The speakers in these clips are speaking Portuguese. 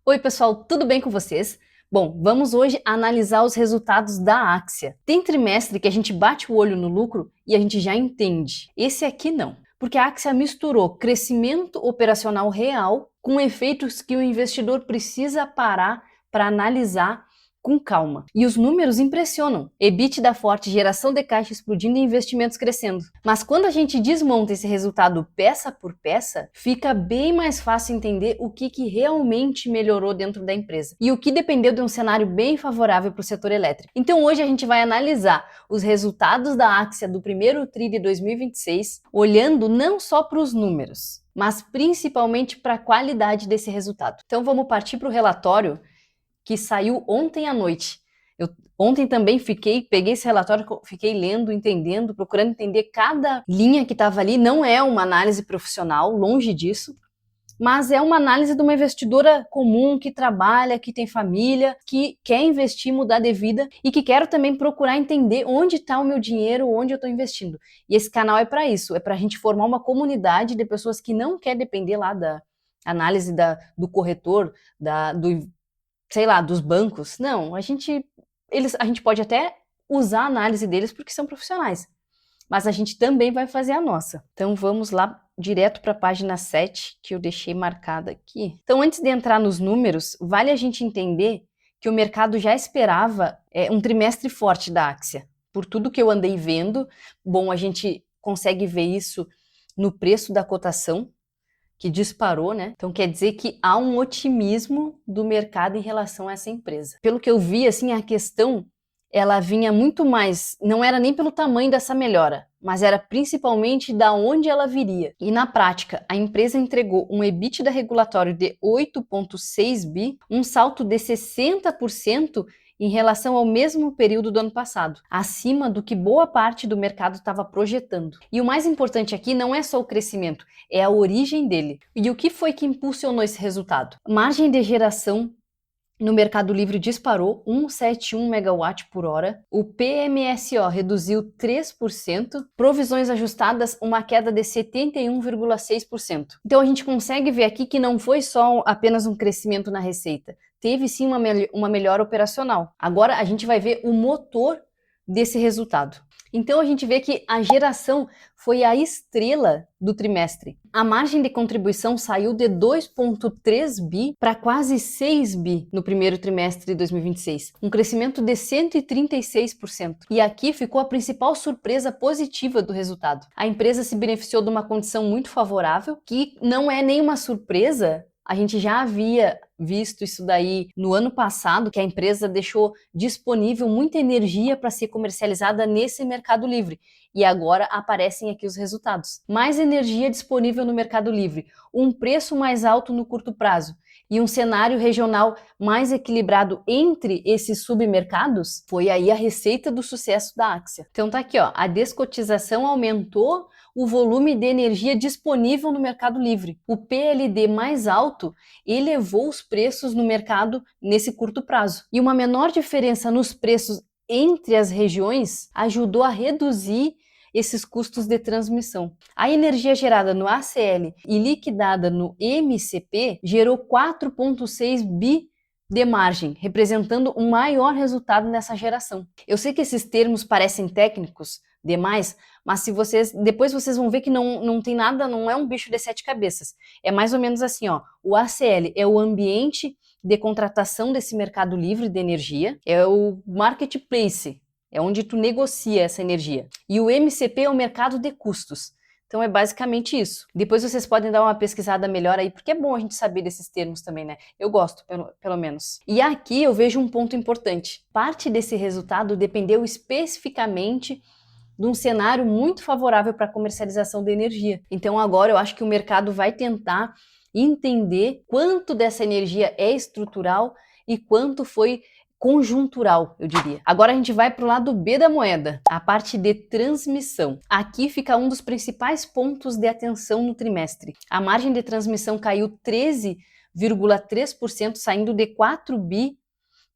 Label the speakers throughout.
Speaker 1: Oi pessoal, tudo bem com vocês? Bom, vamos hoje analisar os resultados da Axia. Tem trimestre que a gente bate o olho no lucro e a gente já entende. Esse aqui não, porque a Axia misturou crescimento operacional real com efeitos que o investidor precisa parar para analisar com calma. E os números impressionam. EBITDA forte, geração de caixa explodindo e investimentos crescendo. Mas quando a gente desmonta esse resultado peça por peça, fica bem mais fácil entender o que realmente melhorou dentro da empresa e o que dependeu de um cenário bem favorável para o setor elétrico. Então hoje a gente vai analisar os resultados da Axia do primeiro TRI de 2026, olhando não só para os números, mas principalmente para a qualidade desse resultado. Então vamos partir para o relatório que saiu ontem à noite. Ontem também peguei esse relatório, fiquei lendo, entendendo, procurando entender cada linha que estava ali. Não é uma análise profissional, longe disso, mas é uma análise de uma investidora comum que trabalha, que tem família, que quer investir, mudar de vida e que quero também procurar entender onde está o meu dinheiro, onde eu estou investindo. E esse canal é para isso, é para a gente formar uma comunidade de pessoas que não quer depender lá da análise do corretor, dos bancos. Não, a gente pode até usar a análise deles porque são profissionais, mas a gente também vai fazer a nossa. Então vamos lá direto para a página 7, que eu deixei marcada aqui. Então antes de entrar nos números, vale a gente entender que o mercado já esperava um trimestre forte da Axia. Por tudo que eu andei vendo, bom, a gente consegue ver isso no preço da cotação, que disparou, né? Então quer dizer que há um otimismo do mercado em relação a essa empresa. Pelo que eu vi, assim, a questão, ela vinha muito mais, não era nem pelo tamanho dessa melhora, mas era principalmente da onde ela viria. E na prática, a empresa entregou um EBITDA regulatório de 8,6 bi, um salto de 60% em relação ao mesmo período do ano passado, acima do que boa parte do mercado estava projetando. E o mais importante aqui não é só o crescimento, é a origem dele. E o que foi que impulsionou esse resultado? Margem de geração no Mercado Livre disparou 171 megawatt por hora, o PMSO reduziu 3%, provisões ajustadas uma queda de 71,6%. Então a gente consegue ver aqui que não foi só apenas um crescimento na receita, teve sim uma melhora operacional. Agora a gente vai ver o motor desse resultado. Então a gente vê que a geração foi a estrela do trimestre. A margem de contribuição saiu de 2,3 bi para quase 6 bi no primeiro trimestre de 2026, um crescimento de 136%. E aqui ficou a principal surpresa positiva do resultado. A empresa se beneficiou de uma condição muito favorável, que não é nenhuma surpresa. A gente já havia visto isso daí no ano passado, que a empresa deixou disponível muita energia para ser comercializada nesse Mercado Livre. E agora aparecem aqui os resultados. Mais energia disponível no Mercado Livre, um preço mais alto no curto prazo e um cenário regional mais equilibrado entre esses submercados, foi aí a receita do sucesso da Axia. Então tá aqui, ó, a descotização aumentou o volume de energia disponível no Mercado Livre. O PLD mais alto elevou os preços no mercado nesse curto prazo. E uma menor diferença nos preços entre as regiões ajudou a reduzir esses custos de transmissão. A energia gerada no ACL e liquidada no MCP gerou 4,6 bi de margem, representando um maior resultado nessa geração. Eu sei que esses termos parecem técnicos demais, mas depois vocês vão ver que não tem nada, não é um bicho de 7 cabeças. É mais ou menos assim, ó. O ACL é o ambiente de contratação desse mercado livre de energia, é o marketplace, é onde tu negocia essa energia. E o MCP é o mercado de custos. Então é basicamente isso. Depois vocês podem dar uma pesquisada melhor aí, porque é bom a gente saber desses termos também, né? Eu gosto, pelo menos. E aqui eu vejo um ponto importante. Parte desse resultado dependeu especificamente de um cenário muito favorável para a comercialização da energia. Então agora eu acho que o mercado vai tentar entender quanto dessa energia é estrutural e quanto foi conjuntural, eu diria. Agora a gente vai para o lado B da moeda, a parte de transmissão. Aqui fica um dos principais pontos de atenção no trimestre. A margem de transmissão caiu 13,3%, saindo de 4 bi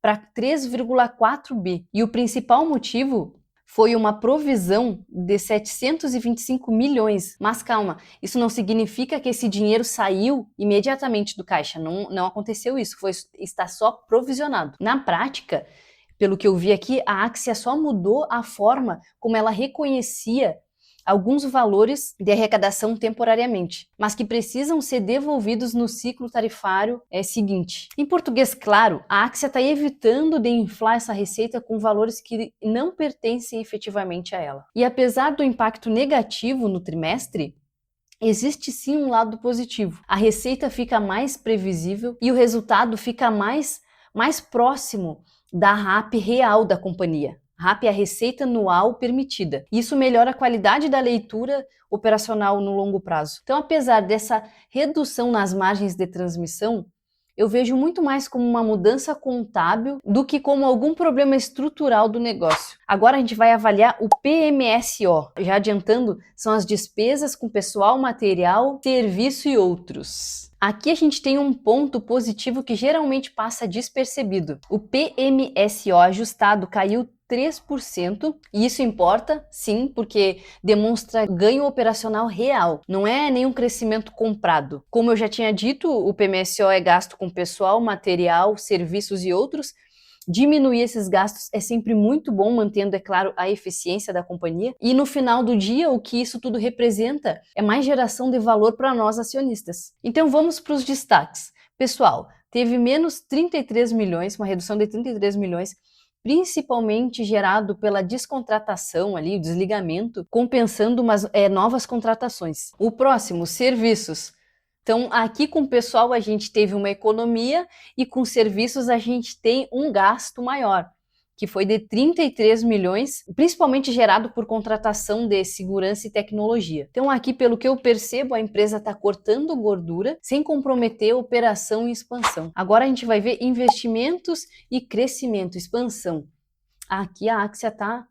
Speaker 1: para 3,4 bi. E o principal motivo foi uma provisão de 725 milhões. Mas calma, isso não significa que esse dinheiro saiu imediatamente do caixa. Não aconteceu isso, está só provisionado. Na prática, pelo que eu vi aqui, a Axia só mudou a forma como ela reconhecia alguns valores de arrecadação temporariamente, mas que precisam ser devolvidos no ciclo tarifário seguinte. Em português claro, a Axia está evitando de inflar essa receita com valores que não pertencem efetivamente a ela. E apesar do impacto negativo no trimestre, existe sim um lado positivo. A receita fica mais previsível e o resultado fica mais próximo da RAP real da companhia. RAP é a receita anual permitida. Isso melhora a qualidade da leitura operacional no longo prazo. Então, apesar dessa redução nas margens de transmissão, eu vejo muito mais como uma mudança contábil do que como algum problema estrutural do negócio. Agora a gente vai avaliar o PMSO. Já adiantando, são as despesas com pessoal, material, serviço e outros. Aqui a gente tem um ponto positivo que geralmente passa despercebido. O PMSO ajustado caiu 3%, e isso importa, sim, porque demonstra ganho operacional real, não é nenhum crescimento comprado. Como eu já tinha dito, o PMSO é gasto com pessoal, material, serviços e outros. Diminuir esses gastos é sempre muito bom, mantendo, é claro, a eficiência da companhia. E no final do dia, o que isso tudo representa é mais geração de valor para nós acionistas. Então vamos para os destaques. Pessoal, teve menos 33 milhões, uma redução de 33 milhões, principalmente gerado pela descontratação ali, o desligamento, compensando novas contratações. O próximo, serviços. Então, aqui com o pessoal a gente teve uma economia e com serviços a gente tem um gasto maior, que foi de 33 milhões, principalmente gerado por contratação de segurança e tecnologia. Então, aqui, pelo que eu percebo, a empresa está cortando gordura sem comprometer a operação e expansão. Agora a gente vai ver investimentos e crescimento, expansão. Aqui a Axia tá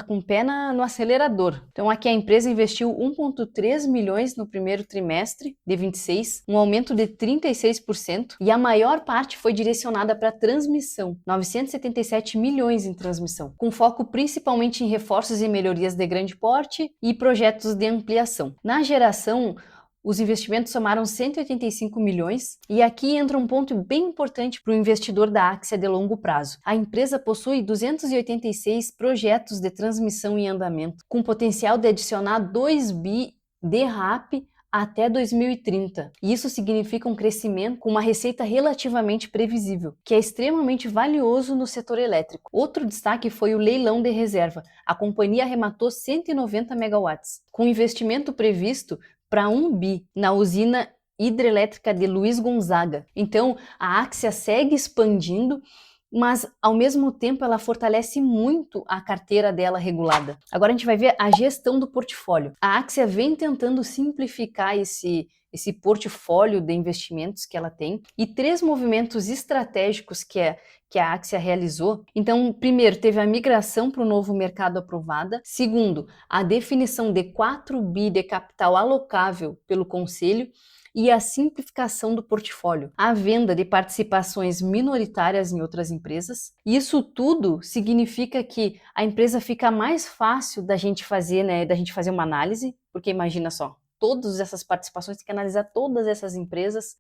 Speaker 1: com o pé no acelerador. Então aqui a empresa investiu 1,3 milhões no primeiro trimestre de 26, um aumento de 36%, e a maior parte foi direcionada para transmissão, 977 milhões em transmissão, com foco principalmente em reforços e melhorias de grande porte e projetos de ampliação. Na geração, os investimentos somaram 185 milhões, e aqui entra um ponto bem importante para o investidor da Axia de longo prazo. A empresa possui 286 projetos de transmissão em andamento, com potencial de adicionar 2 bi de RAP até 2030. E isso significa um crescimento com uma receita relativamente previsível, que é extremamente valioso no setor elétrico. Outro destaque foi o leilão de reserva. A companhia arrematou 190 megawatts, com investimento previsto para 1 bi na usina hidrelétrica de Luiz Gonzaga. Então, a Axia segue expandindo, mas ao mesmo tempo ela fortalece muito a carteira dela regulada. Agora a gente vai ver a gestão do portfólio. A Axia vem tentando simplificar esse portfólio de investimentos que ela tem, e 3 movimentos estratégicos que a Axia realizou. Então, primeiro, teve a migração para o novo mercado aprovada. Segundo, a definição de 4 bi de capital alocável pelo Conselho e a simplificação do portfólio, a venda de participações minoritárias em outras empresas. Isso tudo significa que a empresa fica mais fácil da gente fazer uma análise, porque imagina só, todas essas participações, tem que analisar todas essas empresas,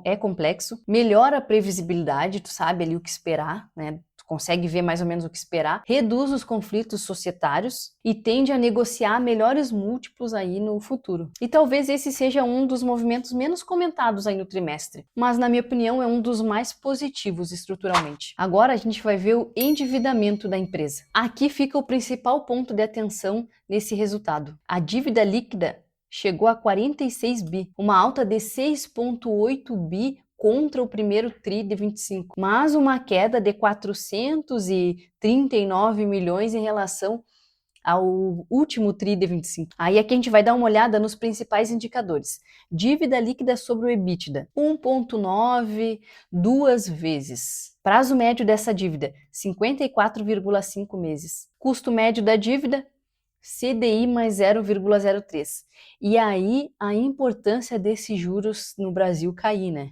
Speaker 1: é complexo, melhora a previsibilidade, tu sabe ali o que esperar, né? Tu consegue ver mais ou menos o que esperar, reduz os conflitos societários e tende a negociar melhores múltiplos aí no futuro. E talvez esse seja um dos movimentos menos comentados aí no trimestre, mas na minha opinião é um dos mais positivos estruturalmente. Agora a gente vai ver o endividamento da empresa. Aqui fica o principal ponto de atenção nesse resultado. A dívida líquida chegou a 46 bi, uma alta de 6,8 bi contra o primeiro TRI de 25, mas uma queda de 439 milhões em relação ao último TRI de 25. Aí aqui a gente vai dar uma olhada nos principais indicadores. Dívida líquida sobre o EBITDA, 1,9, 2 vezes. Prazo médio dessa dívida, 54,5 meses. Custo médio da dívida, CDI mais 0,03. E aí a importância desses juros no Brasil cair, né?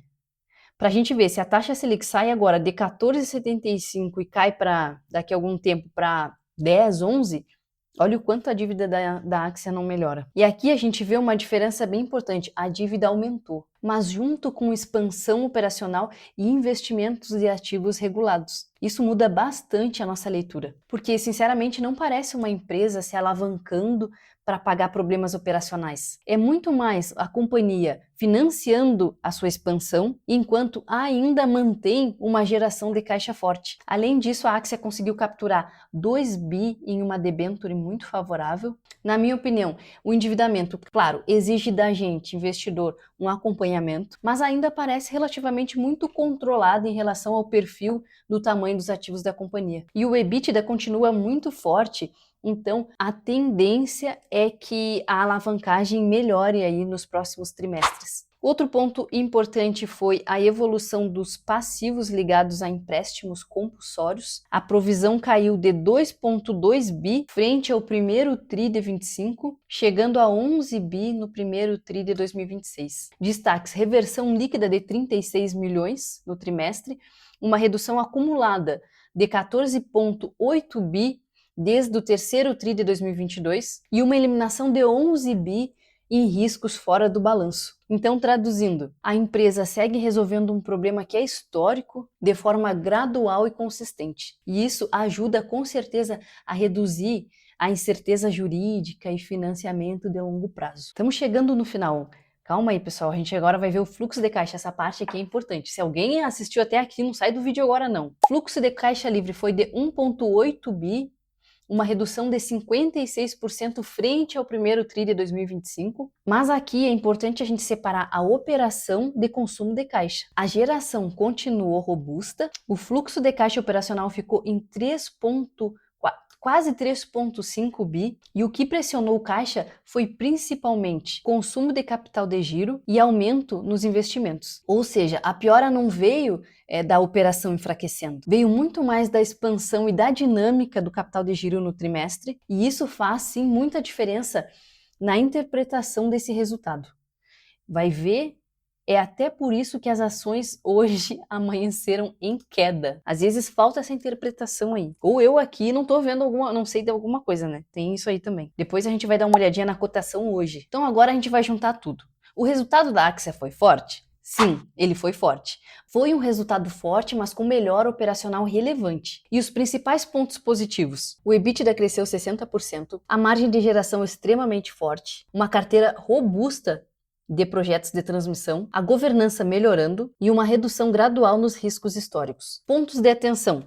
Speaker 1: Para a gente ver, se a taxa Selic sai agora de 14,75 e cai daqui a algum tempo para 10, 11, olha o quanto a dívida da Axia não melhora. E aqui a gente vê uma diferença bem importante, a dívida aumentou, mas junto com expansão operacional e investimentos de ativos regulados. Isso muda bastante a nossa leitura, porque sinceramente não parece uma empresa se alavancando para pagar problemas operacionais. É muito mais a companhia financiando a sua expansão, enquanto ainda mantém uma geração de caixa forte. Além disso, a Axia conseguiu capturar 2 bi em uma debênture muito favorável. Na minha opinião, o endividamento, claro, exige da gente, investidor, um acompanhamento, mas ainda parece relativamente muito controlado em relação ao perfil do tamanho dos ativos da companhia. E o EBITDA continua muito forte. Então, a tendência é que a alavancagem melhore aí nos próximos trimestres. Outro ponto importante foi a evolução dos passivos ligados a empréstimos compulsórios. A provisão caiu de 2,2 bi frente ao primeiro TRI de 25, chegando a 11 bi no primeiro TRI de 2026. Destaques: reversão líquida de 36 milhões no trimestre, uma redução acumulada de 14,8 bi desde o terceiro TRI de 2022 e uma eliminação de 11 bi em riscos fora do balanço. Então, traduzindo, a empresa segue resolvendo um problema que é histórico de forma gradual e consistente. E isso ajuda com certeza a reduzir a incerteza jurídica e financiamento de longo prazo. Estamos chegando no final. Calma aí, pessoal, a gente agora vai ver o fluxo de caixa, essa parte aqui é importante. Se alguém assistiu até aqui, não sai do vídeo agora não. O fluxo de caixa livre foi de 1,8 bi, uma redução de 56% frente ao primeiro TRI de 2025, mas aqui é importante a gente separar a operação de consumo de caixa. A geração continuou robusta, o fluxo de caixa operacional ficou em quase 3,5 bi, e o que pressionou o caixa foi principalmente consumo de capital de giro e aumento nos investimentos. Ou seja, a piora não veio da operação enfraquecendo, veio muito mais da expansão e da dinâmica do capital de giro no trimestre, e isso faz sim muita diferença na interpretação desse resultado. Vai ver, é até por isso que as ações hoje amanheceram em queda. Às vezes falta essa interpretação aí. Ou eu aqui não tô vendo não sei de alguma coisa, né? Tem isso aí também. Depois a gente vai dar uma olhadinha na cotação hoje. Então agora a gente vai juntar tudo. O resultado da Axia foi forte? Sim, ele foi forte. Foi um resultado forte, mas com melhora operacional relevante. E os principais pontos positivos? O EBITDA cresceu 60%, a margem de geração extremamente forte, uma carteira robusta de projetos de transmissão, a governança melhorando e uma redução gradual nos riscos históricos. Pontos de atenção.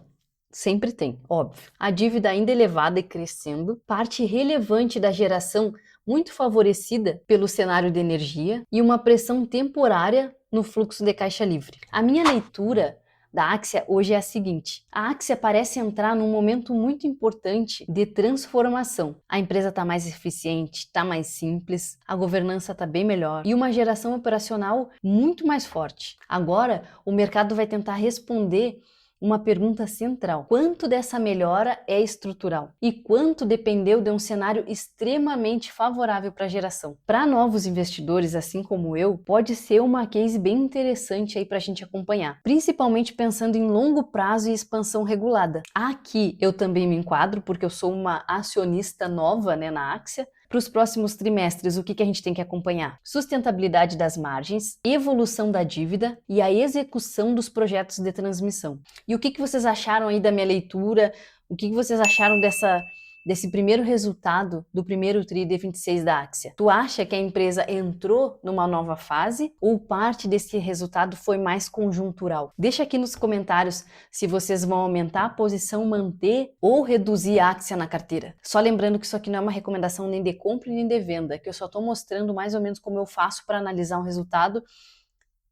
Speaker 1: Sempre tem, óbvio. A dívida ainda elevada e crescendo, parte relevante da geração muito favorecida pelo cenário de energia e uma pressão temporária no fluxo de caixa livre. A minha leitura da Axia hoje é a seguinte: a Axia parece entrar num momento muito importante de transformação. A empresa está mais eficiente, está mais simples, a governança está bem melhor e uma geração operacional muito mais forte. Agora, o mercado vai tentar responder uma pergunta central: quanto dessa melhora é estrutural e quanto dependeu de um cenário extremamente favorável para a geração? Para novos investidores, assim como eu, pode ser uma case bem interessante aí para a gente acompanhar, principalmente pensando em longo prazo e expansão regulada. Aqui eu também me enquadro porque eu sou uma acionista nova, na Axia. Para os próximos trimestres, o que a gente tem que acompanhar? Sustentabilidade das margens, evolução da dívida e a execução dos projetos de transmissão. E o que vocês acharam aí da minha leitura? O que vocês acharam desse primeiro resultado do primeiro TRI de 26 da Axia? Tu acha que a empresa entrou numa nova fase ou parte desse resultado foi mais conjuntural? Deixa aqui nos comentários se vocês vão aumentar a posição, manter ou reduzir a Axia na carteira. Só lembrando que isso aqui não é uma recomendação nem de compra nem de venda, que eu só estou mostrando mais ou menos como eu faço para analisar um resultado,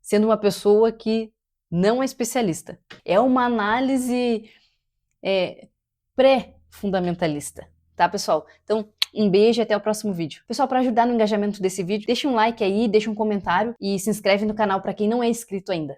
Speaker 1: sendo uma pessoa que não é especialista. É uma análise pré-fundamentalista, tá, pessoal? Então, um beijo e até o próximo vídeo. Pessoal, para ajudar no engajamento desse vídeo, deixa um like aí, deixa um comentário e se inscreve no canal para quem não é inscrito ainda.